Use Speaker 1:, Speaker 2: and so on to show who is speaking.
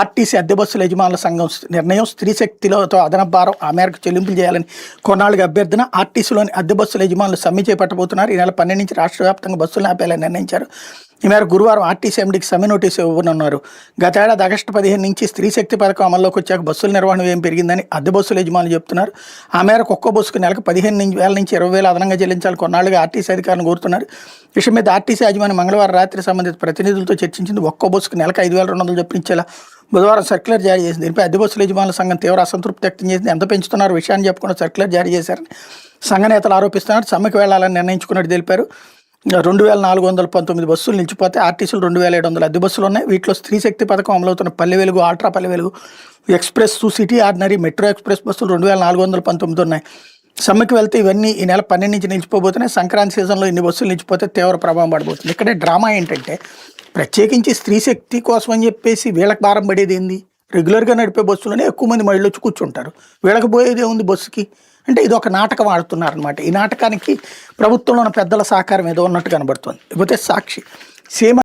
Speaker 1: RTC అద్దె బస్సుల యజమానుల సంఘం నిర్ణయం స్త్రీ శక్తిలతో అదనపు భారం ఆ మేరకు చెల్లింపులు చేయాలని కొన్నాళ్ళుగా అభ్యర్థన. ఆర్టీసీలోని అద్దె బస్సుల యజమానులు సమ్మె చేపట్టబోతున్నారు. ఈ నెల 12 నుంచి రాష్ట్ర వ్యాప్తంగా బస్సులు ఆపేయాలని నిర్ణయించారు. ఈ మేరకు గురువారం ఆర్టీసీ ఎండీకి సమ్మె నోటీసు ఇవ్వనున్నారు. గతేడాది ఆగస్టు 15 నుంచి స్త్రీ శక్తి పథకం అమల్లోకి వచ్చాక బస్సుల నిర్వహణ వ్యయం పెరిగిందని అద్దె బస్సుల యజమానులు చెబుతున్నారు. ఆ మేరకు ఒక్కో బస్సుకు నెలకు 15,000 నుంచి 20,000 అదనంగా చెల్లించాలి కొన్నాళ్ళుగా ఆర్టీసీ అధికారులు కోరుతున్నారు. విషయం మీద ఆర్టీసీ యాజమాన్యం మంగళవారం రాత్రి సంబంధిత ప్రతినిధులతో చర్చించింది. ఒక్కో బస్సుకు నెలకు 5,200 చొప్పించేలా బుధవారం సర్క్యులర్ జారీ చేసింది. దీనిపై అద్దె బస్సుల యజమానుల సంఘం తీవ్ర అసంతృప్తి వ్యక్తం చేసింది. ఎంత పెంచుతున్నారు విషయాన్ని చెప్పకుండా సర్క్యులర్ జారీ చేశారని సంఘ నేతలు ఆరోపిస్తున్నారు. సమ్మెకు వెళ్లాలని నిర్ణయించుకున్నట్టు తెలిపారు. 2,419 బస్సులు నిలిచిపోతే ఆర్టీసీలు 2,700 అద్దె బస్సులు ఉన్నాయి. వీటిలో స్త్రీ శక్తి పథకం అమలవుతున్న Palle Velugu, ultra Palle Velugu, express, city ordinary, metro express బస్సులు 2,419 ఉన్నాయి. సమ్మెకు వెళ్తే ఇవన్నీ ఈ నెల 12 నుంచి నిలిచిపోబోతున్నాయి. సంక్రాంతి సీజన్లో ఇన్ని బస్సులు నిలిచిపోతే తీవ్ర ప్రభావం పడబోతుంది. ఇక్కడే డ్రామా ఏంటంటే ప్రత్యేకించి స్త్రీ శక్తి కోసం అని చెప్పేసి వీళ్ళకి భారం పడేది ఏంది? రెగ్యులర్గా నడిపే బస్సులోనే ఎక్కువ మంది మహిళలు వచ్చి కూర్చుంటారు. వీళ్ళకి పోయేది ఏముంది బస్సుకి అంటే ఇది ఒక నాటకం ఆడుతున్నారనమాట. ఈ నాటకానికి ప్రభుత్వంలో ఉన్న పెద్దల సహకారం ఏదో ఉన్నట్టు కనబడుతుంది. లేకపోతే సాక్షి సేమ్